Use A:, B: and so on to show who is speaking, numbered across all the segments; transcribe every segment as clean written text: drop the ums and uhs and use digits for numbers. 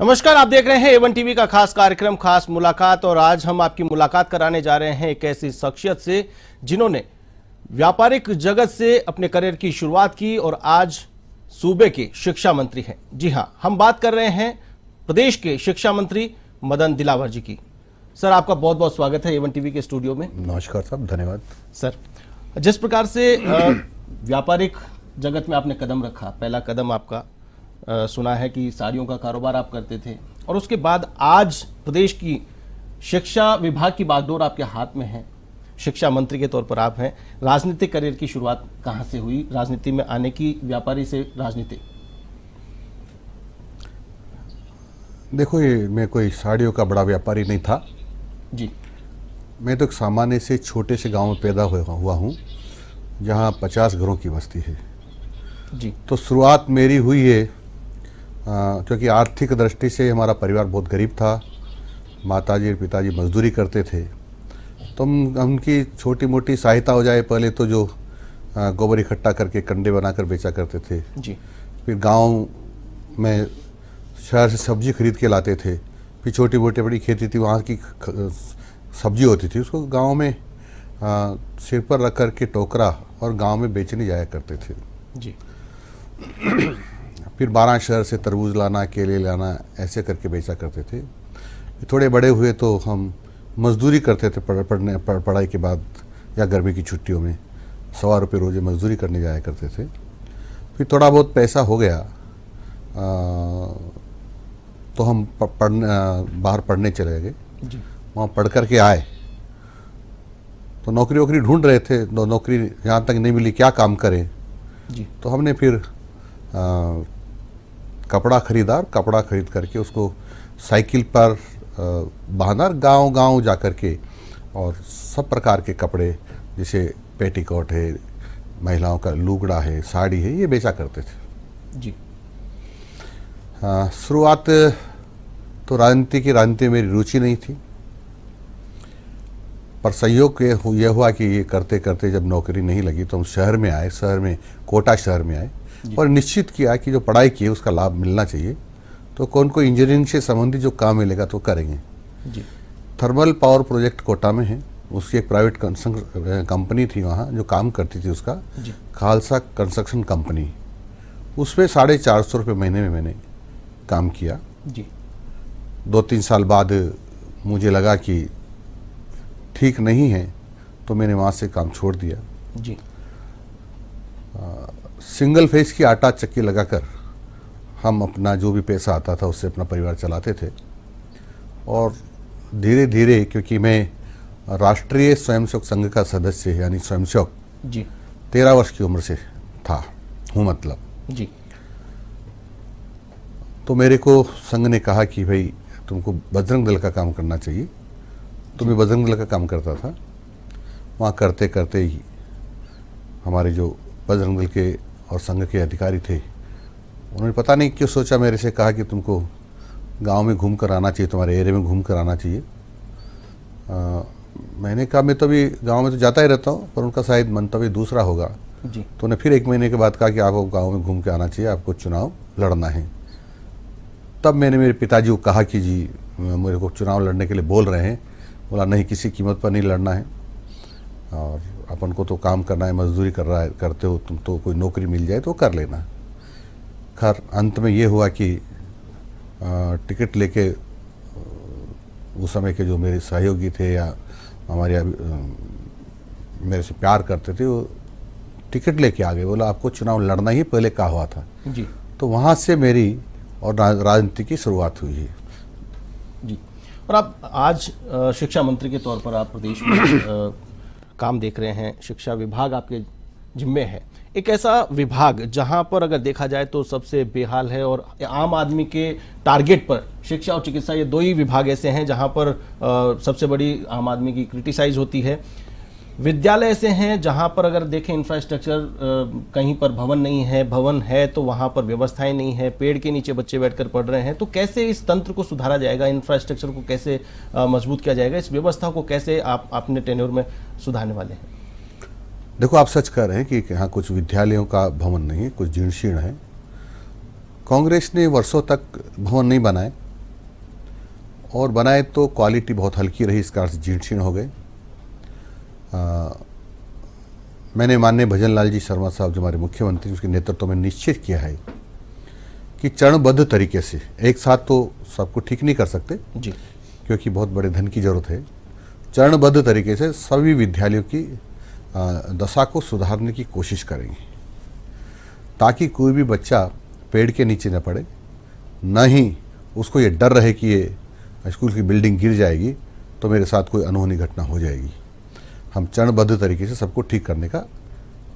A: नमस्कार, आप देख रहे हैं A1 टीवी का खास कार्यक्रम खास मुलाकात। और आज हम आपकी मुलाकात कराने जा रहे हैं एक ऐसी शख्सियत से जिन्होंने व्यापारिक जगत से अपने करियर की शुरुआत की और आज सूबे के शिक्षा मंत्री हैं। जी हां, हम बात कर रहे हैं प्रदेश के शिक्षा मंत्री मदन दिलावर जी की। सर, आपका बहुत बहुत स्वागत है A1 टीवी के स्टूडियो में।
B: नमस्कार साहब, धन्यवाद।
A: सर, जिस प्रकार से व्यापारिक जगत में आपने कदम रखा, पहला कदम आपका सुना है कि साड़ियों का कारोबार आप करते थे और उसके बाद आज प्रदेश की शिक्षा विभाग की बागडोर आपके हाथ में है, शिक्षा मंत्री के तौर पर आप हैं। राजनीतिक करियर की शुरुआत कहां से हुई, राजनीति में आने की, व्यापारी से राजनीति?
B: देखो, ये मैं कोई साड़ियों का बड़ा व्यापारी नहीं था
A: जी।
B: मैं तो एक सामान्य से छोटे से गांव में पैदा हुआ हूँ जहाँ 50 घरों की बस्ती है
A: जी।
B: तो शुरुआत मेरी हुई है क्योंकि आर्थिक दृष्टि से हमारा परिवार बहुत गरीब था। माताजी और पिताजी मजदूरी करते थे तो उनकी छोटी मोटी सहायता हो जाए। पहले तो जो गोबर इकट्ठा करके कंडे बनाकर बेचा करते थे
A: जी।
B: फिर गांव में शहर से सब्जी खरीद के लाते थे। फिर छोटी मोटी बड़ी खेती थी, वहाँ की सब्जी होती थी, उसको गांव में सिर पर रख कर के टोकरा और गांव में बेचने जाया करते थे
A: जी।
B: फिर 12 शहर से तरबूज लाना, केले लाना, ऐसे करके बेचा करते थे। थोड़े बड़े हुए तो हम मजदूरी करते थे पढ़ाई के बाद या गर्मी की छुट्टियों में 100 रुपये रोज़ मजदूरी करने जाया करते थे। फिर थोड़ा बहुत पैसा हो गया तो हम बाहर पढ़ने चले गए। वहाँ पढ़ कर के आए तो नौकरी वोकरी ढूंढ रहे थे, नौकरी यहाँ तक नहीं मिली, क्या काम करें
A: जी।
B: तो हमने फिर कपड़ा खरीदा और कपड़ा खरीद करके उसको साइकिल पर बांधा, गांव गांव जा कर के और सब प्रकार के कपड़े, जैसे पेटीकोट है, महिलाओं का लुगड़ा है, साड़ी है, ये बेचा करते थे
A: जी।
B: शुरुआत तो राजनीति में मेरी रुचि नहीं थी, पर संयोग ये हुआ कि ये करते करते जब नौकरी नहीं लगी तो हम शहर में आए, कोटा शहर में आए और निश्चित किया कि जो पढ़ाई की है उसका लाभ मिलना चाहिए। तो कौन को इंजीनियरिंग से संबंधित जो काम मिलेगा तो करेंगे
A: जी।
B: थर्मल पावर प्रोजेक्ट कोटा में है, उसकी एक प्राइवेट कंपनी थी वहाँ जो काम करती थी, उसका खालसा कंस्ट्रक्शन कंपनी। उसमें 450 रुपये महीने में मैंने काम किया
A: जी।
B: 2-3 साल बाद मुझे लगा कि ठीक नहीं है तो मैंने वहाँ से काम छोड़ दिया
A: जी।
B: सिंगल फेस की आटा चक्की लगाकर हम अपना जो भी पैसा आता था उससे अपना परिवार चलाते थे। और धीरे धीरे, क्योंकि मैं राष्ट्रीय स्वयंसेवक संघ का सदस्य यानी स्वयंसेवक
A: जी
B: 13 वर्ष की उम्र से हूँ मतलब
A: जी।
B: तो मेरे को संघ ने कहा कि भाई तुमको बजरंग दल का काम करना चाहिए। तो मैं बजरंग दल का काम करता था। वहाँ करते करते ही हमारे जो बजरंग दल के और संघ के अधिकारी थे, उन्होंने पता नहीं क्यों सोचा, मेरे से कहा कि तुमको गांव में घूम कर आना चाहिए, तुम्हारे एरिया में घूम कर आना चाहिए। मैंने कहा मैं तो अभी गांव में तो जाता ही रहता हूँ, पर उनका शायद मंतव्य दूसरा होगा
A: जी।
B: तो उन्हें फिर 1 महीने के बाद कहा कि आपको गाँव में घूम के आना चाहिए, आपको चुनाव लड़ना है। तब मैंने मेरे पिताजी को कहा कि जी मेरे को चुनाव लड़ने के लिए बोल रहे हैं। बोला नहीं, किसी कीमत पर नहीं लड़ना है और अपन को तो काम करना है, मजदूरी करते हो तुम, तो कोई नौकरी मिल जाए तो कर लेना। खैर अंत में ये हुआ कि टिकट लेके उस समय के जो मेरे सहयोगी थे या हमारे मेरे से प्यार करते थे, वो टिकट लेके आ गए। बोला आपको चुनाव लड़ना ही पहले कहा हुआ था
A: जी।
B: तो वहाँ से मेरी और राजनीति की शुरुआत हुई है
A: जी। और आप आज शिक्षा मंत्री के तौर पर आप प्रदेश में काम देख रहे हैं, शिक्षा विभाग आपके जिम्मे है। एक ऐसा विभाग जहां पर अगर देखा जाए तो सबसे बेहाल है और आम आदमी के टारगेट पर शिक्षा और चिकित्सा, ये 2 ही विभाग ऐसे हैं जहां पर सबसे बड़ी आम आदमी की क्रिटिसाइज होती है। विद्यालय ऐसे हैं जहां पर अगर देखें इंफ्रास्ट्रक्चर, कहीं पर भवन नहीं है, भवन है तो वहां पर व्यवस्थाएं नहीं है, पेड़ के नीचे बच्चे बैठकर पढ़ रहे हैं। तो कैसे इस तंत्र को सुधारा जाएगा, इंफ्रास्ट्रक्चर को कैसे मजबूत किया जाएगा, इस व्यवस्था को कैसे आप अपने टेन्योर में सुधारने वाले हैं?
B: देखो, आप सच कह रहे हैं कि यहाँ कुछ विद्यालयों का भवन नहीं है, कुछ जीर्ण शीर्ण है। कांग्रेस ने वर्षों तक भवन नहीं बनाए और बनाए तो क्वालिटी बहुत हल्की रही, इस कारण से जीर्ण शीर्ण हो गए। मैंने माननीय भजन लाल जी शर्मा साहब जो हमारे मुख्यमंत्री, उसके नेतृत्व में निश्चित किया है कि चरणबद्ध तरीके से, एक साथ तो सबको ठीक नहीं कर सकते
A: जी,
B: क्योंकि बहुत बड़े धन की जरूरत है, चरणबद्ध तरीके से सभी विद्यालयों की दशा को सुधारने की कोशिश करेंगे, ताकि कोई भी बच्चा पेड़ के नीचे न पड़े, न ही उसको ये डर रहे कि ये स्कूल की बिल्डिंग गिर जाएगी तो मेरे साथ कोई अनहोनी घटना हो जाएगी। हम चरणबद्ध तरीके से सबको ठीक करने का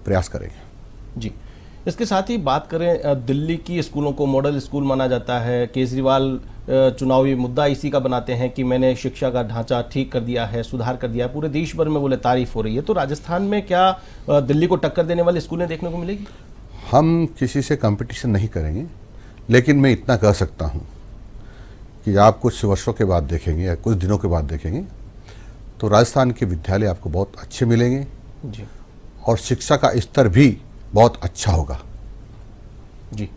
B: प्रयास करेंगे।
A: जी। इसके साथ ही बात करें, दिल्ली की स्कूलों को मॉडल स्कूल माना जाता है। केजरीवाल चुनावी मुद्दा इसी का बनाते हैं कि मैंने शिक्षा का ढांचा ठीक कर दिया है, सुधार कर दिया है। पूरे देश भर में बोले तारीफ हो रही है। तो राजस्थान में क्या दिल्ली को टक्कर देने वाली स्कूलें देखने को मिलेगी?
B: हम किसी से कंपटीशन नहीं करेंगे, लेकिन मैं इतना कह सकता हूँ कि आप कुछ वर्षों के बाद देखेंगे या कुछ दिनों के बाद देखेंगे तो राजस्थान के विद्यालय आपको बहुत अच्छे मिलेंगे
A: जी
B: और शिक्षा का स्तर भी बहुत अच्छा होगा।
A: जी।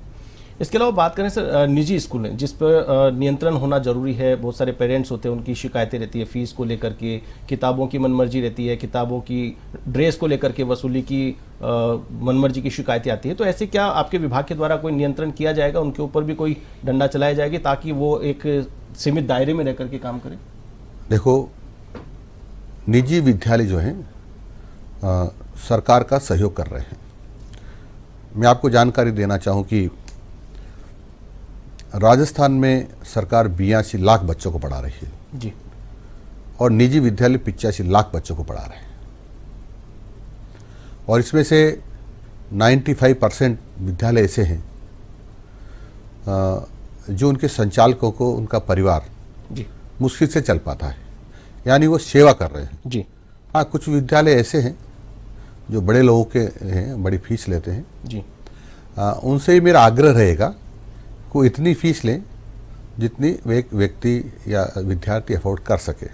A: इसके अलावा बात करें सर, निजी स्कूल हैं जिस पर नियंत्रण होना जरूरी है। बहुत सारे पेरेंट्स होते हैं, उनकी शिकायतें रहती है फीस को लेकर के, किताबों की मनमर्जी रहती है, किताबों की ड्रेस को लेकर के वसूली की मनमर्जी की शिकायतें आती है। तो ऐसे क्या आपके विभाग के द्वारा कोई नियंत्रण किया जाएगा, उनके ऊपर भी कोई डंडा चलाया जाएगा ताकि वो एक सीमित दायरे में रह करके काम करें?
B: देखो, निजी विद्यालय जो हैं सरकार का सहयोग कर रहे हैं। मैं आपको जानकारी देना चाहूँ कि राजस्थान में सरकार 82 लाख बच्चों को पढ़ा रही है
A: जी,
B: और निजी विद्यालय 85 लाख बच्चों को पढ़ा रहे हैं, और इसमें से 95% विद्यालय ऐसे हैं जो उनके संचालकों को उनका परिवार
A: जी,
B: मुश्किल से चल पाता है, यानी वो सेवा कर रहे हैं।
A: जी,
B: हाँ, कुछ विद्यालय ऐसे हैं जो बड़े लोगों के हैं, बड़ी फीस लेते हैं।
A: जी,
B: उनसे ही मेरा आग्रह रहेगा को इतनी फीस लें जितनी एक व्यक्ति या विद्यार्थी अफोर्ड कर सके,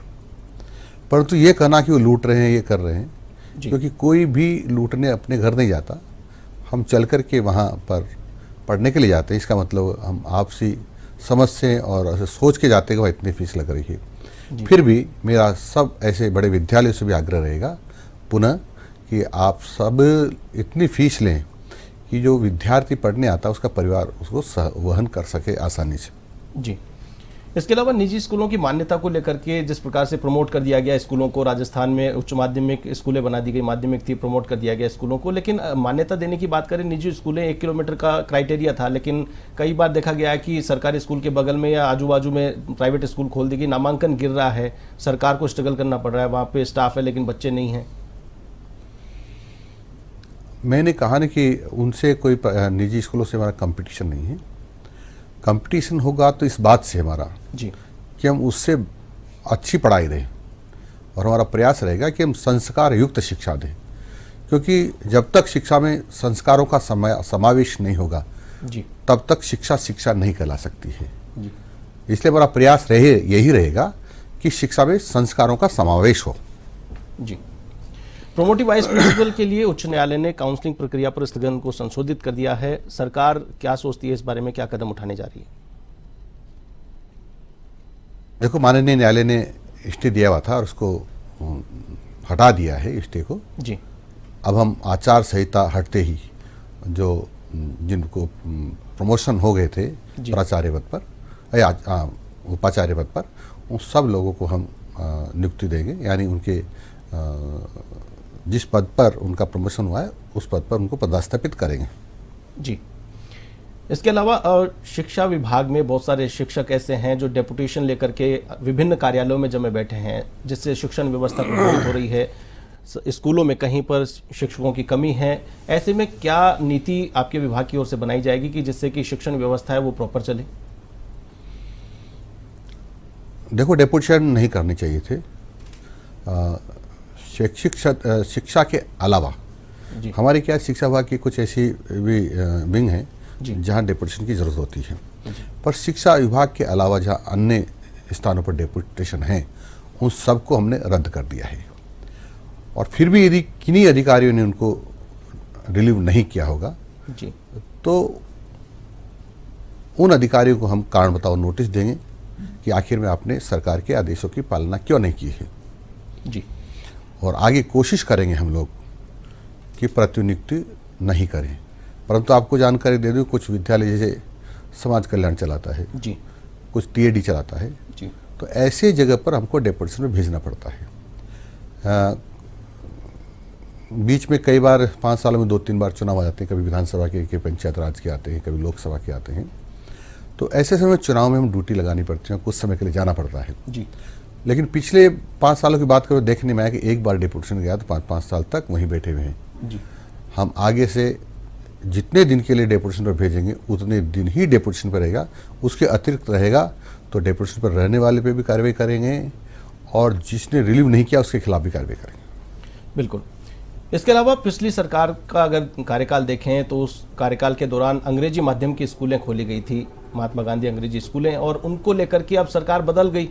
B: परंतु ये कहना कि वो लूट रहे हैं, ये कर रहे हैं, क्योंकि कोई भी लूटने अपने घर नहीं जाता। हम चल कर के वहाँ पर पढ़ने के लिए जाते हैं, इसका मतलब हम आपसी समझ से और ऐसे सोच के जाते हैं कि वह इतनी फीस लग रही है। फिर भी मेरा सब ऐसे बड़े विद्यालयों से भी आग्रह रहेगा पुनः कि आप सब इतनी फीस लें कि जो विद्यार्थी पढ़ने आता है उसका परिवार उसको वहन कर सके आसानी से।
A: जी। इसके अलावा निजी स्कूलों की मान्यता को लेकर के जिस प्रकार से प्रमोट कर दिया गया स्कूलों को, राजस्थान में उच्च माध्यमिक स्कूलें बना दी गई, माध्यमिक थी, प्रमोट कर दिया गया स्कूलों को, लेकिन मान्यता देने की बात करें, निजी स्कूलें 1 किलोमीटर का क्राइटेरिया था, लेकिन कई बार देखा गया है कि सरकारी स्कूल के बगल में या आजू बाजू में प्राइवेट स्कूल खोल दी गई, नामांकन गिर रहा है, सरकार को स्ट्रगल करना पड़ रहा है, वहाँ पे स्टाफ है लेकिन बच्चे नहीं हैं।
B: मैंने कहा ना कि उनसे कोई निजी स्कूलों से हमारा कंपटीशन नहीं है। कंपटीशन होगा तो इस बात से हमारा
A: जी
B: कि हम उससे अच्छी पढ़ाई दें, और हमारा प्रयास रहेगा कि हम संस्कार युक्त शिक्षा दें, क्योंकि जब तक शिक्षा में संस्कारों का समावेश नहीं होगा
A: जी
B: तब तक शिक्षा शिक्षा नहीं कहला सकती है।
A: जी
B: इसलिए हमारा प्रयास यही रहेगा कि शिक्षा में संस्कारों का समावेश हो।
A: जी। प्रोमोटिव वाइस प्रिंसिपल के लिए उच्च न्यायालय ने काउंसलिंग प्रक्रिया पर स्थगन को संशोधित कर दिया है। सरकार क्या सोचती है इस बारे में, क्या कदम उठाने जा रही है?
B: देखो, माननीय न्यायालय ने स्टे दिया हुआ था और उसको हटा दिया है स्टे को।
A: जी
B: अब हम आचार संहिता हटते ही जो जिनको प्रमोशन हो गए थे प्राचार्य पद पर या उपाचार्य पद पर, उन सब लोगों को हम नियुक्ति देंगे, यानी उनके जिस पद पर उनका प्रमोशन हुआ है उस पद पर उनको पदस्थापित करेंगे। जी।
A: इसके अलावा शिक्षा विभाग में बहुत सारे शिक्षक ऐसे हैं जो डेपुटेशन लेकर के विभिन्न कार्यालयों में जमे बैठे हैं, जिससे शिक्षण व्यवस्था प्रभावित हो रही है। स्कूलों में कहीं पर शिक्षकों की कमी है। ऐसे में क्या नीति आपके विभाग की ओर से बनाई जाएगी कि जिससे कि शिक्षण व्यवस्था है वो प्रॉपर चले?
B: देखो, डेपुटेशन नहीं करने चाहिए थे। शिक्षा के अलावा हमारे क्या शिक्षा विभाग की कुछ ऐसी भी विंग है जहाँ डेपुटेशन की जरूरत होती है, पर शिक्षा विभाग के अलावा जहाँ अन्य स्थानों पर डेपुटेशन है उन सबको हमने रद्द कर दिया है। और फिर भी यदि किन्हीं अधिकारियों ने उनको रिलीव नहीं किया होगा तो उन अधिकारियों को हम कारण बताओ नोटिस देंगे कि आखिर में आपने सरकार के आदेशों की पालना क्यों नहीं की है।
A: जी।
B: और आगे कोशिश करेंगे हम लोग कि प्रतिनियुक्ति नहीं करें। परंतु आपको जानकारी दे दूं, कुछ विद्यालय जैसे समाज कल्याण चलाता है,
A: जी।
B: कुछ टीएडी चलाता है,
A: जी।
B: तो ऐसे जगह पर हमको डेपुटेशन में भेजना पड़ता है। बीच में कई बार 5 सालों में 2-3 बार चुनाव आ जाते हैं, कभी विधानसभा के पंचायत राज के आते हैं, कभी लोकसभा के आते हैं। तो ऐसे समय चुनाव में हम ड्यूटी लगानी पड़ती है, कुछ समय के लिए जाना पड़ता है।
A: जी।
B: लेकिन पिछले 5 सालों की बात करें, देखने में आया कि एक बार डेपुटेशन गया तो 5-5 साल तक वहीं बैठे हुए हैं।
A: जी।
B: हम आगे से जितने दिन के लिए डेपुटेशन पर भेजेंगे उतने दिन ही डेपुटेशन पर रहेगा, उसके अतिरिक्त रहेगा तो डेपुटेशन पर रहने वाले पे भी कार्रवाई करेंगे और जिसने रिलीव नहीं किया उसके खिलाफ भी कार्रवाई करेंगे।
A: बिल्कुल। इसके अलावा पिछली सरकार का अगर कार्यकाल देखें तो उस कार्यकाल के दौरान अंग्रेजी माध्यम की स्कूलें खोली गई थी, महात्मा गांधी अंग्रेजी स्कूलें, और उनको लेकर के अब सरकार बदल गई।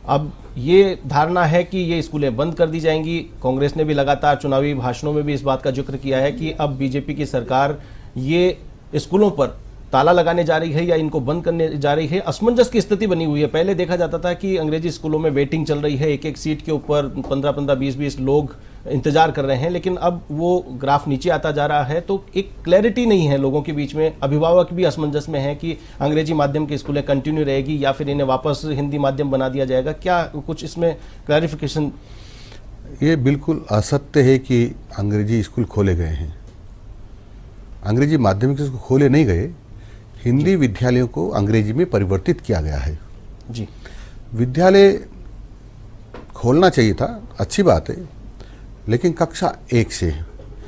A: अब ये धारणा है कि ये स्कूलें बंद कर दी जाएंगी। कांग्रेस ने भी लगातार चुनावी भाषणों में भी इस बात का जिक्र किया है कि अब बीजेपी की सरकार ये स्कूलों पर ताला लगाने जा रही है या इनको बंद करने जा रही है। असमंजस की स्थिति बनी हुई है। पहले देखा जाता था कि अंग्रेजी स्कूलों में वेटिंग चल रही है, एक एक सीट के ऊपर 15-15, 20-20 लोग इंतजार कर रहे हैं, लेकिन अब वो ग्राफ नीचे आता जा रहा है। तो एक क्लैरिटी नहीं है लोगों के बीच में। अभिभावक भी असमंजस में है कि अंग्रेजी माध्यम की स्कूलें कंटिन्यू रहेगी या फिर इन्हें वापस हिंदी माध्यम बना दिया जाएगा। क्या कुछ इसमें क्लैरिफिकेशन?
B: ये बिल्कुल असत्य है कि अंग्रेजी स्कूल खोले गए हैं। अंग्रेजी माध्यमिक स्कूल खोले नहीं गए, हिंदी विद्यालयों को अंग्रेजी में परिवर्तित किया गया है।
A: जी।
B: विद्यालय खोलना चाहिए था, अच्छी बात है, लेकिन कक्षा 1 से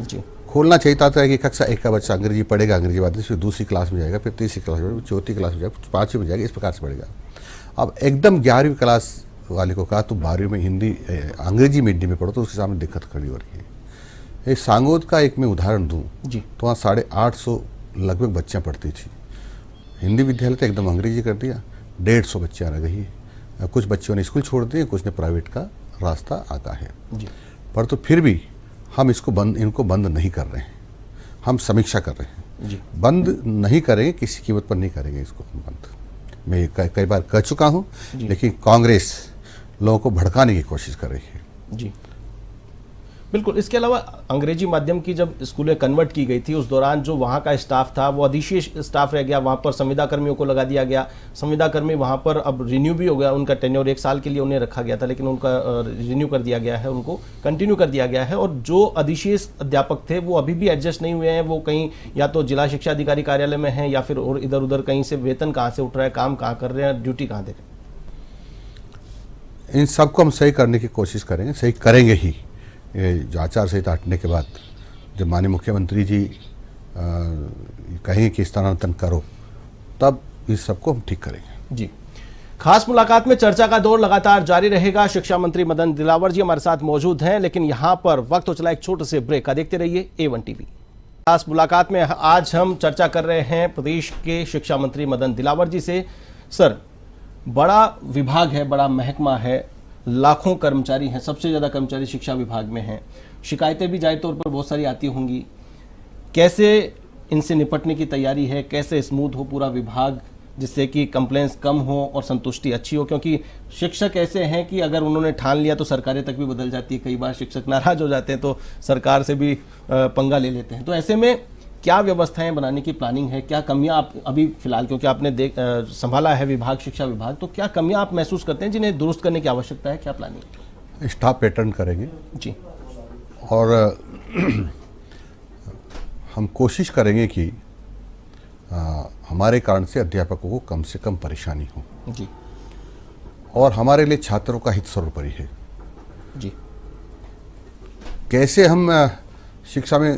A: जी।
B: खोलना चाहिए था कि कक्षा 1 का बच्चा अंग्रेजी पढ़ेगा, अंग्रेजी माध्यम से दूसरी क्लास में जाएगा, फिर तीसरी क्लास में जाएगा, चौथी क्लास में जाएगा, 5वीं में जाएगा, इस प्रकार से पढ़ेगा। अब एकदम 11वीं क्लास वाले को कहा तो 12वीं में हिंदी अंग्रेजी मीडियम में पढ़ो, तो उसके सामने दिक्कत खड़ी हो रही है। ये सांगोद का एक मैं उदाहरण दूँ
A: जी।
B: तो वहाँ 850 लगभग बच्चियाँ पढ़ती थी। हिंदी विद्यालय तो एकदम अंग्रेजी कर दिया, 150 बच्चियाँ रह गई है। कुछ बच्चों ने स्कूल छोड़ दिए, कुछ ने प्राइवेट का रास्ता आका है।
A: जी।
B: पर तो फिर भी हम इनको बंद नहीं कर रहे हैं, हम समीक्षा कर रहे हैं।
A: जी।
B: बंद नहीं करेंगे, किसी कीमत पर नहीं करेंगे इसको हम बंद। मैं कई बार कह चुका हूँ, लेकिन कांग्रेस लोगों को भड़काने की कोशिश कर रही है।
A: जी बिल्कुल। इसके अलावा अंग्रेजी माध्यम की जब स्कूलें कन्वर्ट की गई थी उस दौरान जो वहाँ का स्टाफ था वो अधिशेय स्टाफ रह गया, वहाँ पर संविदा कर्मियों को लगा दिया गया। संविदा कर्मी वहाँ पर अब रिन्यू भी हो गया, उनका टेन्योर 1 साल के लिए उन्हें रखा गया था, लेकिन उनका रिन्यू कर दिया गया है, उनको कंटिन्यू कर दिया गया है। और जो अधिशेय अध्यापक थे वो अभी भी एडजस्ट नहीं हुए हैं। वो कहीं या तो जिला शिक्षा अधिकारी कार्यालय में हैं या फिर और इधर उधर कहीं से वेतन कहाँ से उठ रहा है, काम कहाँ कर रहे हैं, ड्यूटी कहाँ दे रहे हैं।
B: इन सबको हम सही करने की कोशिश करेंगे, सही करेंगे ही। ये जो आचार संहिता हटने के बाद जब माननीय मुख्यमंत्री जी कहेंगे कि स्थानांतरण करो, तब इस सबको हम ठीक करेंगे।
A: जी। खास मुलाकात में चर्चा का दौर लगातार जारी रहेगा। शिक्षा मंत्री मदन दिलावर जी हमारे साथ मौजूद हैं, लेकिन यहां पर वक्त हो चला एक छोटे से ब्रेक का। देखते रहिए A1 टीवी। खास मुलाकात में आज हम चर्चा कर रहे हैं प्रदेश के शिक्षा मंत्री मदन दिलावर जी से। सर, बड़ा विभाग है, बड़ा महकमा है, लाखों कर्मचारी हैं, सबसे ज़्यादा कर्मचारी शिक्षा विभाग में हैं, शिकायतें भी जाहिर तौर पर बहुत सारी आती होंगी। कैसे इनसे निपटने की तैयारी है, कैसे स्मूथ हो पूरा विभाग जिससे कि कंप्लेंट्स कम हो और संतुष्टि अच्छी हो? क्योंकि शिक्षक ऐसे हैं कि अगर उन्होंने ठान लिया तो सरकारें तक भी बदल जाती है। कई बार शिक्षक नाराज हो जाते हैं तो सरकार से भी पंगा ले लेते हैं। तो ऐसे में क्या व्यवस्थाएं बनाने की प्लानिंग है? क्या कमियां आप अभी फिलहाल, क्योंकि आपने संभाला है विभाग, शिक्षा विभाग, तो क्या कमियां आप महसूस करते हैं जिन्हें दुरुस्त करने की आवश्यकता है? क्या प्लानिंग है?
B: स्टाफ पैटर्न करेंगे
A: जी।
B: और हम कोशिश करेंगे कि हमारे कारण से अध्यापकों को कम से कम परेशानी हो
A: जी।
B: और हमारे लिए छात्रों का हित सर्वोपरि है।
A: जी।
B: कैसे हम शिक्षा में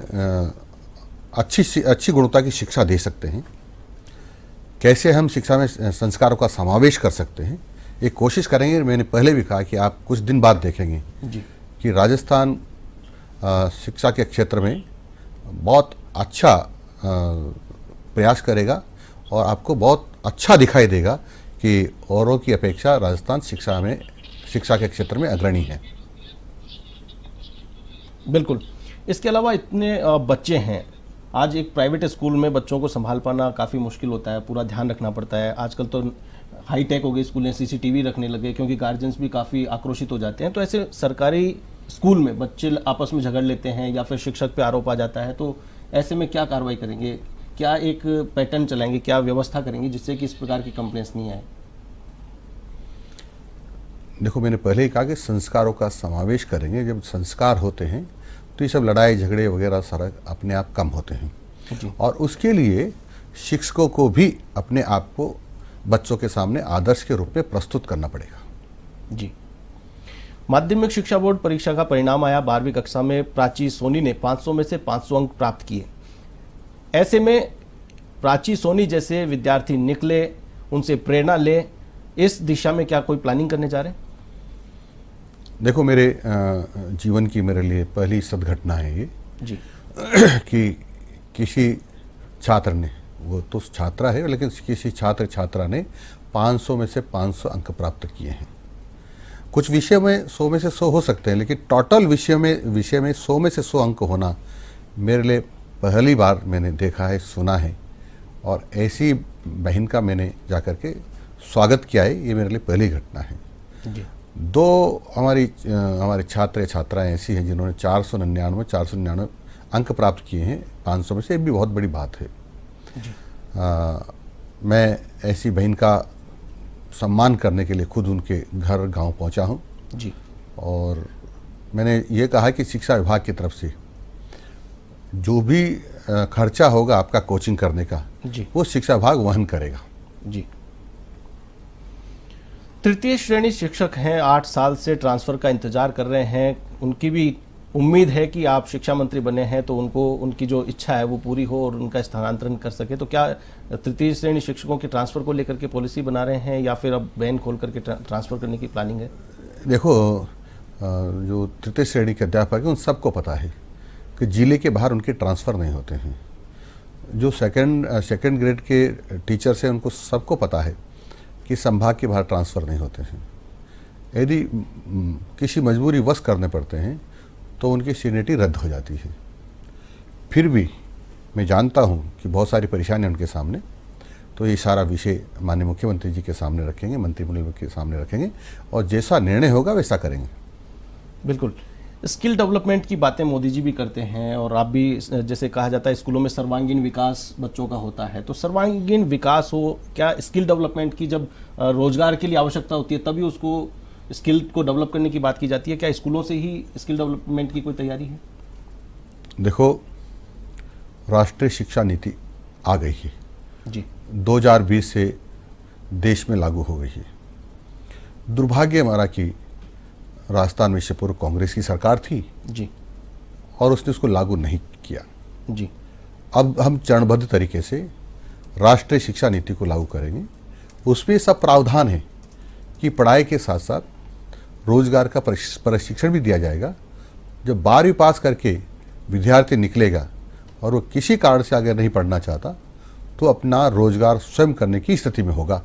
B: अच्छी गुणवत्ता की शिक्षा दे सकते हैं, कैसे हम शिक्षा में संस्कारों का समावेश कर सकते हैं, ये कोशिश करेंगे। मैंने पहले भी कहा कि आप कुछ दिन बाद देखेंगे
A: जी। कि
B: राजस्थान शिक्षा के क्षेत्र में बहुत अच्छा प्रयास करेगा और आपको बहुत अच्छा दिखाई देगा कि औरों की अपेक्षा राजस्थान शिक्षा के क्षेत्र में अग्रणी है।
A: बिल्कुल। इसके अलावा इतने बच्चे हैं, आज एक प्राइवेट स्कूल में बच्चों को संभाल पाना काफ़ी मुश्किल होता है, पूरा ध्यान रखना पड़ता है। आजकल तो हाईटेक हो गए स्कूलें, सीसीटीवी रखने लगे क्योंकि गार्जियंस भी काफ़ी आक्रोशित हो जाते हैं। तो ऐसे सरकारी स्कूल में बच्चे आपस में झगड़ लेते हैं या फिर शिक्षक पे आरोप आ जाता है, तो ऐसे में क्या कार्रवाई करेंगे? क्या एक पैटर्न चलाएंगे, क्या व्यवस्था करेंगे जिससे कि इस प्रकार की कंप्लेंट्स नहीं आए?
B: देखो, मैंने पहले ही कहा कि संस्कारों का समावेश करेंगे। जब संस्कार होते हैं तो ये सब लड़ाई झगड़े वगैरह सारा अपने आप कम होते हैं।
A: जी।
B: और उसके लिए शिक्षकों को भी अपने आप को बच्चों के सामने आदर्श के रूप में प्रस्तुत करना पड़ेगा।
A: जी। माध्यमिक शिक्षा बोर्ड परीक्षा का परिणाम आया। 12वीं कक्षा में प्राची सोनी ने 500 में से 500 अंक प्राप्त किए। ऐसे में प्राची सोनी जैसे विद्यार्थी निकले, उनसे प्रेरणा ले, इस दिशा में क्या कोई प्लानिंग करने जा रहे हैं?
B: देखो, मेरे जीवन की मेरे लिए पहली सदघटना है ये
A: जी।
B: कि किसी छात्र ने, वो तो छात्रा है लेकिन किसी छात्र छात्रा ने 500 में से 500 अंक प्राप्त किए हैं। कुछ विषय में 100 में से 100 हो सकते हैं, लेकिन टोटल विषय में 100 में से 100 अंक होना मेरे लिए पहली बार मैंने देखा है, सुना है। और ऐसी बहन का मैंने जाकर के स्वागत किया है, ये मेरे लिए पहली घटना है।
A: जी।
B: 2 हमारे छात्र छात्राएं ऐसी हैं जिन्होंने 499 अंक प्राप्त किए हैं 500 में से। ये भी बहुत बड़ी बात है। मैं ऐसी बहन का सम्मान करने के लिए खुद उनके घर गांव पहुंचा हूं।
A: जी।
B: और मैंने ये कहा कि शिक्षा विभाग की तरफ से जो भी खर्चा होगा आपका कोचिंग करने का,
A: जी।
B: वो शिक्षा विभाग वहन करेगा।
A: जी। तृतीय श्रेणी शिक्षक हैं, 8 साल से ट्रांसफर का इंतजार कर रहे हैं। उनकी भी उम्मीद है कि आप शिक्षा मंत्री बने हैं तो उनको उनकी जो इच्छा है वो पूरी हो और उनका स्थानांतरण कर सके। तो क्या तृतीय श्रेणी शिक्षकों के ट्रांसफर को लेकर के पॉलिसी बना रहे हैं या फिर अब बैन खोल करके ट्रांसफर करने की प्लानिंग है?
B: देखो, जो तृतीय श्रेणी के अध्यापक हैं उन सबको पता है कि जिले के बाहर उनके ट्रांसफ़र नहीं होते हैं। जो सेकंड ग्रेड के टीचर्स हैं उनको सबको पता है कि संभाग के बाहर ट्रांसफ़र नहीं होते हैं। यदि किसी मजबूरी वश करने पड़ते हैं तो उनकी सीनियरिटी रद्द हो जाती है। फिर भी मैं जानता हूं कि बहुत सारी परेशानियां उनके सामने, तो ये सारा विषय माननीय मुख्यमंत्री जी के सामने रखेंगे, मंत्रिमंडल के सामने रखेंगे और जैसा निर्णय होगा वैसा करेंगे।
A: बिल्कुल। स्किल डेवलपमेंट की बातें मोदी जी भी करते हैं और आप भी, जैसे कहा जाता है स्कूलों में सर्वांगीण विकास बच्चों का होता है, तो सर्वांगीण विकास हो, क्या स्किल डेवलपमेंट की जब रोजगार के लिए आवश्यकता होती है तभी उसको स्किल को डेवलप करने की बात की जाती है? क्या स्कूलों से ही स्किल डेवलपमेंट की कोई तैयारी है?
B: देखो, राष्ट्रीय शिक्षा नीति आ गई है
A: जी।
B: 2020 से देश में लागू हो गई है। दुर्भाग्य हमारा कि राजस्थान में इससे पूर्व कांग्रेस की सरकार थी
A: जी।
B: और उसने उसको लागू नहीं किया।
A: जी।
B: अब हम चरणबद्ध तरीके से राष्ट्रीय शिक्षा नीति को लागू करेंगे। उसमें सब प्रावधान है कि पढ़ाई के साथ साथ रोजगार का प्रशिक्षण भी दिया जाएगा। जब 12वीं पास करके विद्यार्थी निकलेगा और वो किसी कारण से आगे नहीं पढ़ना चाहता तो अपना रोजगार स्वयं करने की स्थिति में होगा।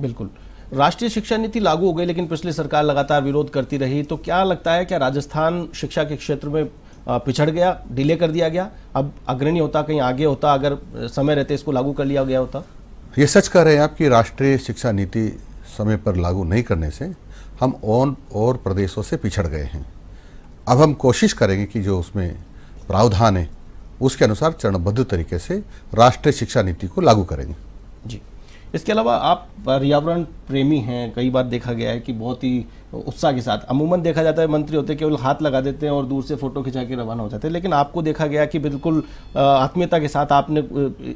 A: बिल्कुल। राष्ट्रीय शिक्षा नीति लागू हो गई लेकिन पिछली सरकार लगातार विरोध करती रही, तो क्या लगता है क्या राजस्थान शिक्षा के क्षेत्र में पिछड़ गया, डिले कर दिया गया? अब अग्रणी होता, कहीं आगे होता, अगर समय रहते इसको लागू कर लिया गया होता?
B: ये सच कह रहे हैं आप कि राष्ट्रीय शिक्षा नीति समय पर लागू नहीं करने से हम और प्रदेशों से पिछड़ गए हैं। अब हम कोशिश करेंगे कि जो उसमें प्रावधान है उसके अनुसार चरणबद्ध तरीके से राष्ट्रीय शिक्षा नीति को लागू करेंगे।
A: जी। इसके अलावा आप पर्यावरण प्रेमी हैं, कई बार देखा गया है कि बहुत ही उत्साह के साथ, अमूमन देखा जाता है मंत्री होते केवल हाथ लगा देते हैं और दूर से फोटो खिंचा के रवाना हो जाते हैं, लेकिन आपको देखा गया कि बिल्कुल आत्मीयता के साथ आपने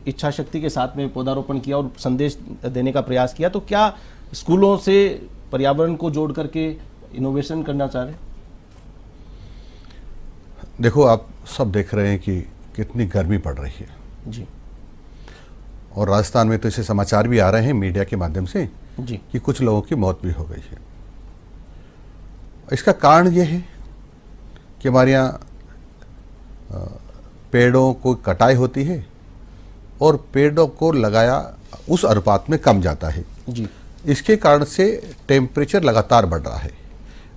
A: इच्छा शक्ति के साथ में पौधारोपण किया और संदेश देने का प्रयास किया। तो क्या स्कूलों से पर्यावरण को जोड़ करके इनोवेशन करना चाह रहे हैं?
B: देखो, आप सब देख रहे हैं कि कितनी गर्मी पड़ रही है
A: जी।
B: और राजस्थान में तो ऐसे समाचार भी आ रहे हैं मीडिया के माध्यम से
A: जी।
B: कि कुछ लोगों की मौत भी हो गई है। इसका कारण ये है कि हमारे यहाँ पेड़ों को कटाई होती है और पेड़ों को लगाया उस अनुपात में कम जाता है।
A: जी।
B: इसके कारण से टेम्परेचर लगातार बढ़ रहा है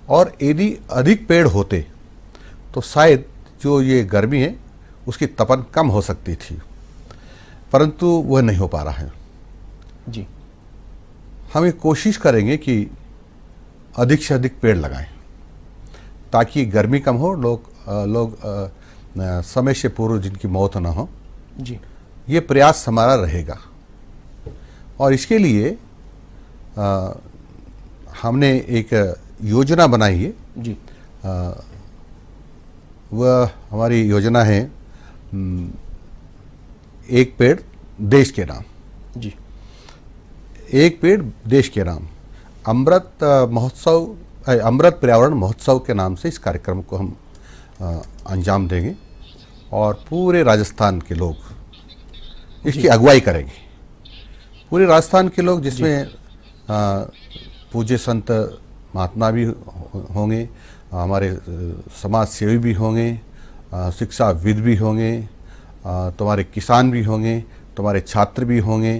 B: और यदि अधिक पेड़ होते तो शायद जो ये गर्मी है उसकी तपन कम हो सकती थी, परंतु वह नहीं हो पा रहा है।
A: जी।
B: हम ये कोशिश करेंगे कि अधिक से अधिक पेड़ लगाएं ताकि गर्मी कम हो, लोग समय से पूर्व जिनकी मौत ना हो।
A: जी
B: ये प्रयास हमारा रहेगा। और इसके लिए हमने एक योजना बनाई है।
A: जी
B: वह हमारी योजना है एक पेड़ देश के नाम।
A: जी
B: एक पेड़ देश के नाम अमृत महोत्सव, अमृत पर्यावरण महोत्सव के नाम से इस कार्यक्रम को हम अंजाम देंगे और पूरे राजस्थान के लोग इसकी अगुवाई करेंगे। पूरे राजस्थान के लोग, जिसमें पूज्य संत महात्मा भी होंगे, हमारे समाज सेवी भी होंगे, शिक्षाविद भी होंगे, तुम्हारे किसान भी होंगे, तुम्हारे छात्र भी होंगे,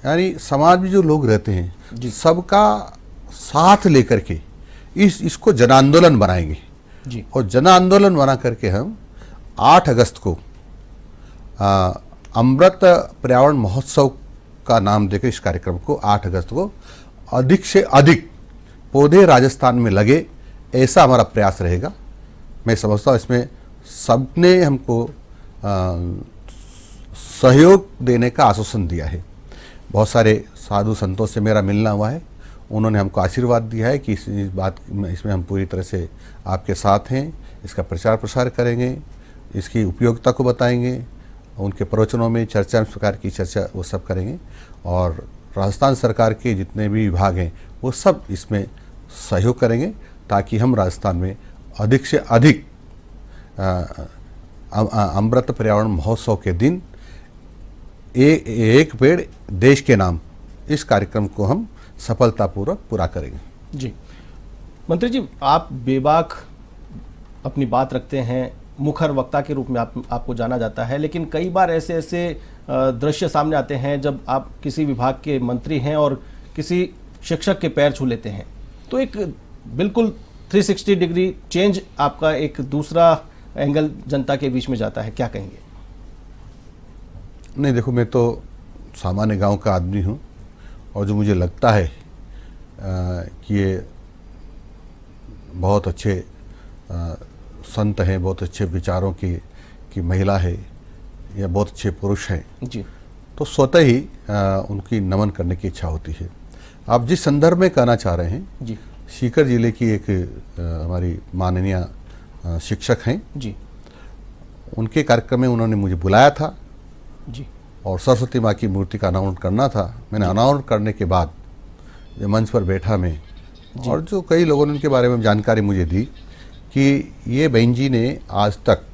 B: यानी समाज में जो लोग रहते हैं सबका साथ लेकर के इसको जन आंदोलन बनाएंगे।
A: जी
B: और जन आंदोलन बना करके हम 8 अगस्त को अमृत पर्यावरण महोत्सव का नाम देकर इस कार्यक्रम को 8 अगस्त को अधिक से अधिक पौधे राजस्थान में लगे, ऐसा हमारा प्रयास रहेगा। मैं समझता हूँ इसमें सबने हमको सहयोग देने का आश्वासन दिया है। बहुत सारे साधु संतों से मेरा मिलना हुआ है, उन्होंने हमको आशीर्वाद दिया है कि इस बात इसमें हम पूरी तरह से आपके साथ हैं, इसका प्रचार प्रसार करेंगे, इसकी उपयोगिता को बताएंगे, उनके प्रवचनों में चर्चा, इस प्रकार की चर्चा वो सब करेंगे। और राजस्थान सरकार के जितने भी विभाग हैं वो सब इसमें सहयोग करेंगे ताकि हम राजस्थान में अधिक से अधिक अमृत पर्यावरण महोत्सव के दिन एक पेड़ देश के नाम इस कार्यक्रम को हम सफलतापूर्वक पूरा करेंगे।
A: जी मंत्री जी, आप बेबाक अपनी बात रखते हैं, मुखर वक्ता के रूप में आपको जाना जाता है, लेकिन कई बार ऐसे दृश्य सामने आते हैं जब आप किसी विभाग के मंत्री हैं और किसी शिक्षक के पैर छू लेते हैं तो एक बिल्कुल 360 डिग्री चेंज, आपका एक दूसरा एंगल जनता के बीच में जाता है, क्या कहेंगे?
B: नहीं देखो, मैं तो सामान्य गांव का आदमी हूं और जो मुझे लगता है कि ये बहुत अच्छे संत हैं, बहुत अच्छे विचारों की महिला है या बहुत अच्छे पुरुष हैं
A: जी, तो
B: स्वतः ही उनकी नमन करने की इच्छा होती है। आप जिस संदर्भ में कहना चाह रहे हैं
A: जी,
B: सीकर जिले की एक हमारी माननीय शिक्षक हैं
A: जी,
B: उनके कार्यक्रम में उन्होंने मुझे बुलाया था
A: जी,
B: और सरस्वती माँ की मूर्ति का अनावरण करना था। मैंने अनावरण करने के बाद जो मंच पर बैठा मैं, और जो कई लोगों ने उनके बारे में जानकारी मुझे दी कि ये बहन जी ने आज तक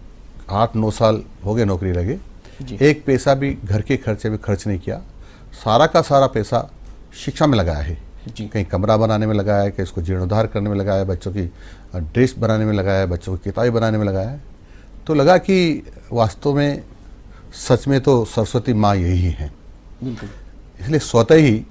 B: 8-9 साल हो गए नौकरी लगे, एक पैसा भी घर के खर्चे में खर्च नहीं किया, सारा का सारा पैसा शिक्षा में लगाया है। कहीं कमरा बनाने में लगाया है, कहीं इसको जीर्णोद्धार करने में लगाया है, बच्चों की ड्रेस बनाने में लगाया है, बच्चों की किताबें बनाने में लगाया है। तो लगा कि वास्तव में सच में तो सरस्वती माँ यही हैं।
A: बिल्कुल।
B: इसलिए स्वतः ही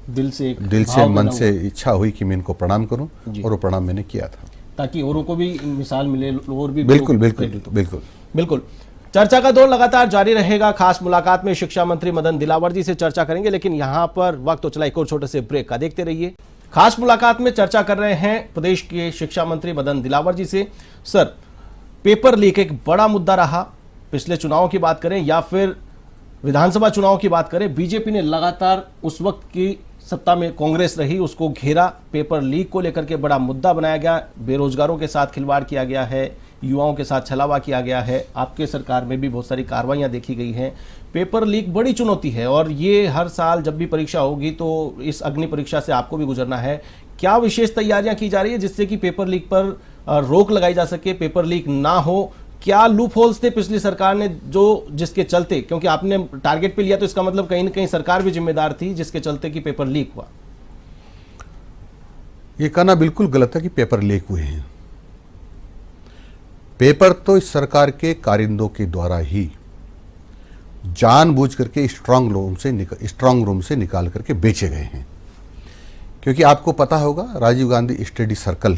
A: दिल से
B: मन से इच्छा हुई कि मैं इनको प्रणाम करूं और वो प्रणाम मैंने किया था
A: ताकि औरों को भी मिसाल मिले और भी।
B: बिल्कुल बिल्कुल बिल्कुल
A: बिल्कुल। चर्चा का दौर लगातार जारी रहेगा। खास मुलाकात में शिक्षा मंत्री मदन दिलावर जी से चर्चा करेंगे, लेकिन यहां पर वक्त तो चला एक और छोटे से ब्रेक का, देखते रहिए। खास मुलाकात में चर्चा कर रहे हैं प्रदेश के शिक्षा मंत्री मदन दिलावर जी से। सर, पेपर लीक एक बड़ा मुद्दा रहा, पिछले चुनाव की बात करें या फिर विधानसभा चुनाव की बात करें, बीजेपी ने लगातार उस वक्त की सत्ता में कांग्रेस रही, उसको घेरा, पेपर लीक को लेकर के बड़ा मुद्दा बनाया गया, बेरोजगारों के साथ खिलवाड़ किया गया है, युवाओं के साथ छलावा किया गया है। आपके सरकार में भी बहुत सारी कार्रवाइयां देखी गई हैं। पेपर लीक बड़ी चुनौती है और ये हर साल जब भी परीक्षा होगी तो इस अग्नि परीक्षा से आपको भी गुजरना है। क्या विशेष तैयारियां की जा रही है जिससे कि पेपर लीक पर रोक लगाई जा सके, पेपर लीक ना हो? क्या लूप होल्स थे पिछली सरकार ने जिसके चलते, क्योंकि आपने टारगेट पे लिया तो इसका मतलब कहीं ना कहीं सरकार भी जिम्मेदार थी जिसके चलते कि पेपर लीक हुआ?
B: ये कहना बिल्कुल गलत है कि पेपर लीक हुए हैं। पेपर तो इस सरकार के कारिंदों के द्वारा ही जानबूझ करके स्ट्रांग रूम से निकाल करके बेचे गए हैं। क्योंकि आपको पता होगा राजीव गांधी स्टडी सर्कल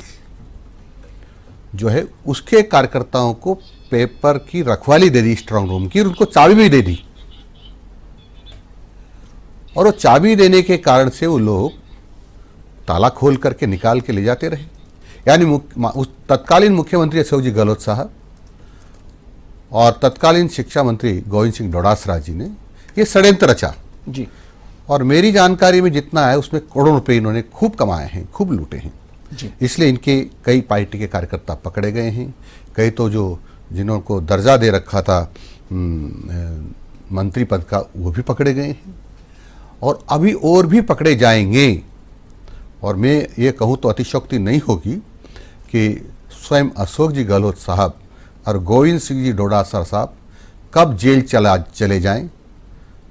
B: जो है उसके कार्यकर्ताओं को पेपर की रखवाली दे दी स्ट्रांग रूम की, और उनको चाबी भी दे दी। और वो चाबी देने के कारण से वो लोग ताला खोल करके निकाल के ले जाते रहे। यानी उस तत्कालीन मुख्यमंत्री अशोक जी गहलोत साहब और तत्कालीन शिक्षा मंत्री गोविंद सिंह डोटासरा जी ने ये षड्यंत्र रचा
A: जी।
B: और मेरी जानकारी में जितना है उसमें करोड़ों रुपए इन्होंने खूब कमाए हैं, खूब लूटे हैं
A: जी।
B: इसलिए इनके कई पार्टी के कार्यकर्ता पकड़े गए हैं, कई तो जो जिन्होंने दर्जा दे रखा था मंत्री पद का वो भी पकड़े गए हैं और अभी और भी पकड़े जाएंगे। और मैं ये कहूँ तो अतिशयोक्ति नहीं होगी कि स्वयं अशोक जी गहलोत साहब और गोविंद सिंह जी डोटासरा साहब कब जेल चले जाएं।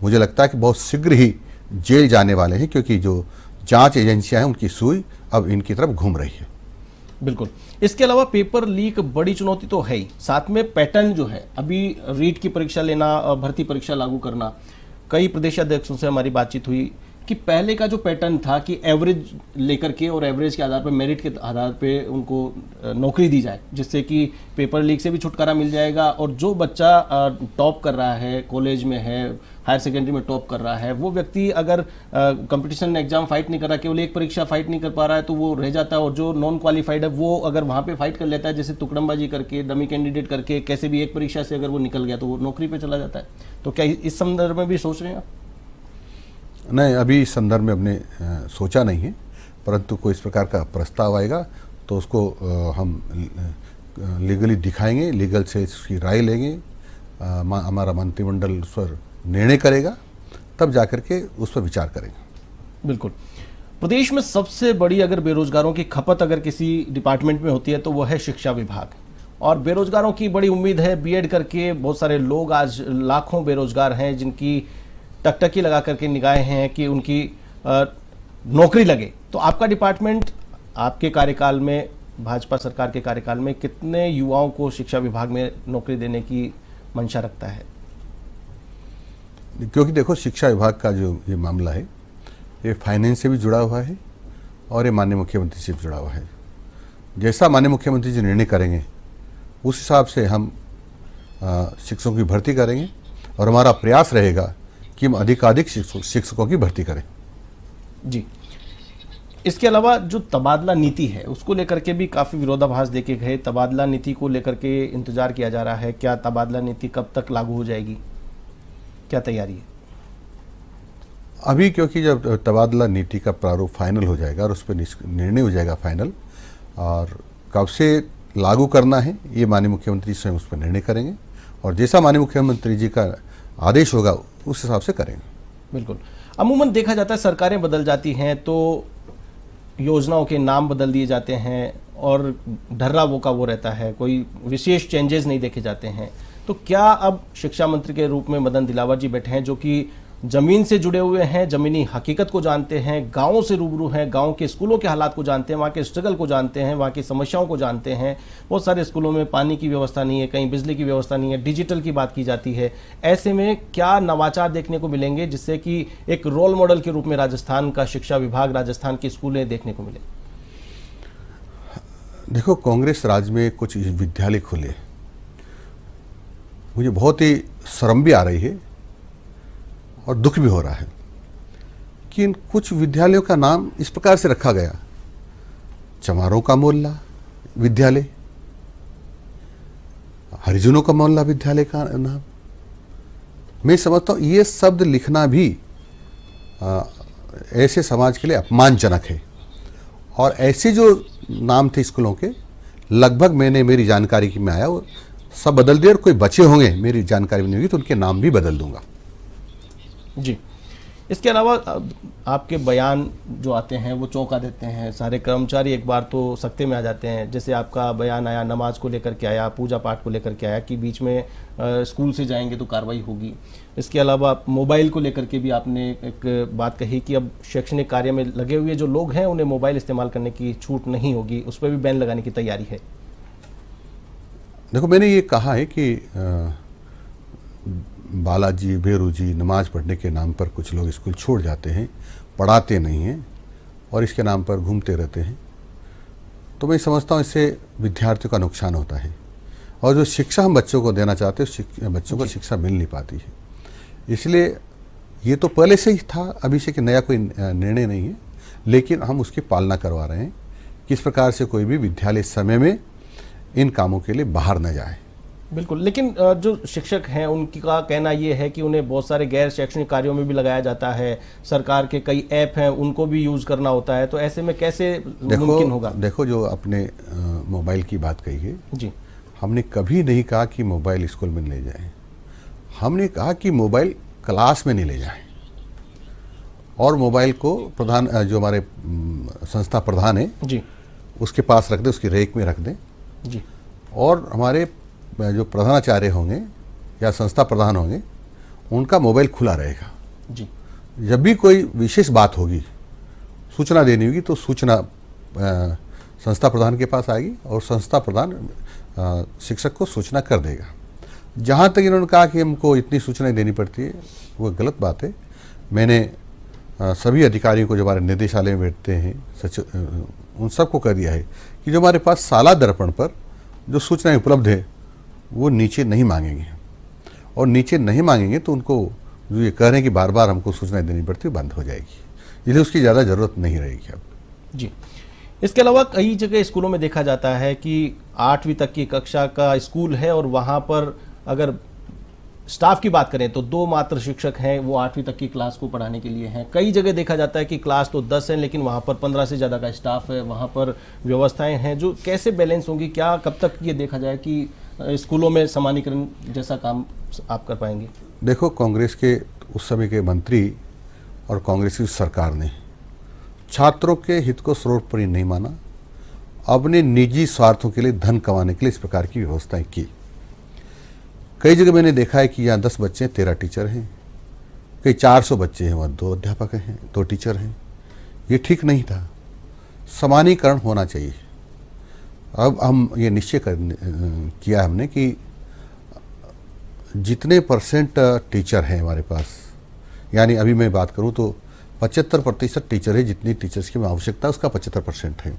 B: मुझे लगता है कि बहुत शीघ्र ही जेल जाने वाले हैं, क्योंकि जो जांच एजेंसियां हैं उनकी सुई अब इनकी तरफ घूम रही है।
A: बिल्कुल। इसके अलावा पेपर लीक बड़ी चुनौती तो है ही, साथ में पैटर्न जो है, अभी रीट की परीक्षा लेना, भर्ती परीक्षा लागू करना, कई प्रदेशाध्यक्षों से हमारी बातचीत हुई कि पहले का जो पैटर्न था कि एवरेज लेकर के और एवरेज के आधार पर, मेरिट के आधार पे उनको नौकरी दी जाए, जिससे कि पेपर लीक से भी छुटकारा मिल जाएगा और जो बच्चा टॉप कर रहा है, कॉलेज में है, हायर सेकेंडरी में टॉप कर रहा है, वो व्यक्ति अगर कंपटीशन एग्जाम फाइट नहीं कर रहा, केवल एक परीक्षा फाइट नहीं कर पा रहा है तो वो रह जाता है। और जो नॉन क्वालिफाइड है वो अगर वहाँ पे फाइट कर लेता है, जैसे तुकड़मबाजी करके, डमी कैंडिडेट करके, कैसे भी एक परीक्षा से अगर वो निकल गया तो वो नौकरी पे चला जाता है। तो क्या इस संदर्भ में भी सोच रहे हैं आप?
B: नहीं, अभी इस संदर्भ में हमने सोचा नहीं है, परंतु कोई इस प्रकार का प्रस्ताव आएगा तो उसको हम लीगली दिखाएंगे, लीगल से इसकी राय लेंगे, हमारा मंत्रिमंडल उस पर निर्णय करेगा, तब जाकर के उस पर विचार करेंगे।
A: बिल्कुल। प्रदेश में सबसे बड़ी अगर बेरोजगारों की खपत अगर किसी डिपार्टमेंट में होती है तो वह है शिक्षा विभाग, और बेरोजगारों की बड़ी उम्मीद है, बीएड करके बहुत सारे लोग आज लाखों बेरोजगार हैं जिनकी टकटकी लगा करके निगाहें हैं कि उनकी नौकरी लगे। तो आपका डिपार्टमेंट आपके कार्यकाल में, भाजपा सरकार के कार्यकाल में, कितने युवाओं को शिक्षा विभाग में नौकरी देने की मंशा रखता है?
B: क्योंकि देखो, शिक्षा विभाग का जो ये मामला है ये फाइनेंस से भी जुड़ा हुआ है और ये माननीय मुख्यमंत्री से भी जुड़ा हुआ है। जैसा माननीय मुख्यमंत्री जी निर्णय करेंगे उस हिसाब से हम शिक्षकों की भर्ती करेंगे और हमारा प्रयास रहेगा कि हम अधिकाधिक शिक्षकों की भर्ती करें।
A: जी। इसके अलावा जो तबादला नीति है उसको लेकर के भी काफ़ी विरोधाभास देखे गए। तबादला नीति को लेकर के इंतजार किया जा रहा है, क्या तबादला नीति कब तक लागू हो जाएगी, क्या तैयारी है?
B: अभी क्योंकि जब तबादला नीति का प्रारूप फाइनल हो जाएगा और उस पर निर्णय हो जाएगा फाइनल, और कब से लागू करना है ये माननीय मुख्यमंत्री स्वयं उस पर निर्णय करेंगे और जैसा माननीय मुख्यमंत्री जी का आदेश होगा उस हिसाब से करेंगे।
A: बिल्कुल। अमूमन देखा जाता है सरकारें बदल जाती हैं तो योजनाओं के नाम बदल दिए जाते हैं और ढर्रा वो का वो रहता है, कोई विशेष चेंजेस नहीं देखे जाते हैं। तो क्या अब शिक्षा मंत्री के रूप में मदन दिलावर जी बैठे हैं, जो कि जमीन से जुड़े हुए हैं, जमीनी हकीकत को जानते हैं, गाँव से रूबरू हैं, गाँव के स्कूलों के हालात को जानते हैं, वहाँ के स्ट्रगल को जानते हैं, वहाँ की समस्याओं को जानते हैं। बहुत सारे स्कूलों में पानी की व्यवस्था नहीं है, कहीं बिजली की व्यवस्था नहीं है, डिजिटल की बात की जाती है। ऐसे में क्या नवाचार देखने को मिलेंगे जिससे कि एक रोल मॉडल के रूप में राजस्थान का शिक्षा विभाग, राजस्थान की स्कूलें देखने को मिले?
B: देखो, कांग्रेस राज में कुछ विद्यालय खुले, मुझे बहुत ही शर्म भी आ रही है और दुख भी हो रहा है कि इन कुछ विद्यालयों का नाम इस प्रकार से रखा गया। चमारों का मोहल्ला विद्यालय, हरिजनों का मोहल्ला विद्यालय का नाम। मैं समझता हूँ ये शब्द लिखना भी ऐसे समाज के लिए अपमानजनक है। और ऐसे जो नाम थे स्कूलों के, लगभग मेरी जानकारी में आया वो सब बदल दिए, और कोई बचे होंगे मेरी जानकारी में नहीं होगी तो उनके नाम भी बदल दूंगा।
A: जी। इसके अलावा आपके बयान जो आते हैं वो चौंका देते हैं, सारे कर्मचारी एक बार तो सख्ते में आ जाते हैं। जैसे आपका बयान आया नमाज को लेकर के आया, पूजा पाठ को लेकर के आया कि बीच में स्कूल से जाएंगे तो कार्रवाई होगी। इसके अलावा मोबाइल को लेकर के भी आपने एक बात कही कि अब शैक्षणिक कार्य में लगे हुए जो लोग हैं उन्हें मोबाइल इस्तेमाल करने की छूट नहीं होगी, उस पर भी बैन लगाने की तैयारी है।
B: देखो, मैंने ये कहा है कि बालाजी, भेरू जी नमाज पढ़ने के नाम पर कुछ लोग स्कूल छोड़ जाते हैं, पढ़ाते नहीं हैं और इसके नाम पर घूमते रहते हैं। तो मैं समझता हूँ इससे विद्यार्थियों का नुकसान होता है और जो शिक्षा हम बच्चों को देना चाहते हैं बच्चों को शिक्षा मिल नहीं पाती है। इसलिए ये तो पहले से ही था, अभी से कि नया कोई निर्णय नहीं है, लेकिन हम उसकी पालना करवा रहे हैं। किस प्रकार से कोई भी विद्यालय समय में इन कामों के लिए बाहर न जाए।
A: बिल्कुल, लेकिन जो शिक्षक हैं उनका कहना ये है कि उन्हें बहुत सारे गैर शैक्षणिक कार्यों में भी लगाया जाता है, सरकार के कई ऐप हैं उनको भी यूज़ करना होता है, तो ऐसे में कैसे मुमकिन होगा?
B: देखो जो आपने मोबाइल की बात कही है
A: जी,
B: हमने कभी नहीं कहा कि मोबाइल स्कूल में ले जाएं। हमने कहा कि मोबाइल क्लास में नहीं ले जाएं, और मोबाइल को प्रधान जो हमारे संस्था प्रधान है
A: जी,
B: उसके पास रख दें, उसकी रेक में रख दें,
A: जी,
B: और हमारे जो प्रधानाचार्य होंगे या संस्था प्रधान होंगे उनका मोबाइल खुला रहेगा।
A: जी,
B: जब भी कोई विशेष बात होगी, सूचना देनी होगी, तो सूचना संस्था प्रधान के पास आएगी और संस्था प्रधान शिक्षक को सूचना कर देगा। जहाँ तक इन्होंने कहा कि हमको इतनी सूचनाएं देनी पड़ती है, वो गलत बात है। मैंने सभी अधिकारियों को जो हमारे निदेशालय में बैठते हैं उन सबको कह दिया है कि जो हमारे पास साला दर्पण पर जो सूचनाएं उपलब्ध है वो नीचे नहीं मांगेंगे, और नीचे नहीं मांगेंगे तो उनको जो ये कह रहे हैं कि बार बार हमको सूचनाएं देनी पड़ती है, बंद हो जाएगी, इसलिए उसकी ज़्यादा ज़रूरत नहीं रहेगी अब।
A: जी। इसके अलावा कई जगह स्कूलों में देखा जाता है कि 8वीं तक की कक्षा का स्कूल है और वहाँ पर अगर स्टाफ की बात करें तो 2 मात्र शिक्षक हैं, वो 8वीं तक की क्लास को पढ़ाने के लिए हैं। कई जगह देखा जाता है कि क्लास तो 10 है लेकिन वहाँ पर 15 से ज़्यादा का स्टाफ है, वहाँ पर व्यवस्थाएं हैं जो कैसे बैलेंस होंगी? क्या कब तक ये देखा जाए कि स्कूलों में समानीकरण जैसा काम आप कर पाएंगे?
B: देखो, कांग्रेस के उस समय के मंत्री और कांग्रेस की सरकार ने छात्रों के हित को सर्वोपरि नहीं माना, अपने निजी स्वार्थों के लिए धन कमाने के लिए इस प्रकार की व्यवस्थाएं की। कई जगह मैंने देखा है कि यहाँ 10 बच्चे 13 टीचर हैं, कई 400 बच्चे हैं, वहाँ 2 अध्यापक हैं, 2 टीचर हैं। ये ठीक नहीं था, समानीकरण होना चाहिए। अब हम ये निश्चय किया हमने कि जितने % टीचर हैं हमारे पास, यानी अभी मैं बात करूँ तो 75% टीचर है, जितनी टीचर्स की आवश्यकता है उसका 75% है,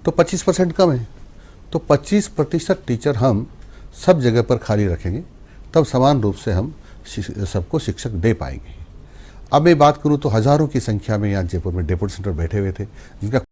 B: तो 25% कम है। तो 25% टीचर हम सब जगह पर खाली रखेंगे, तब समान रूप से हम सबको शिक्षक दे पाएंगे। अब मैं बात करूं तो हज़ारों की संख्या में यहाँ जयपुर में डेप्यूटी सेंटर बैठे हुए थे, जिनका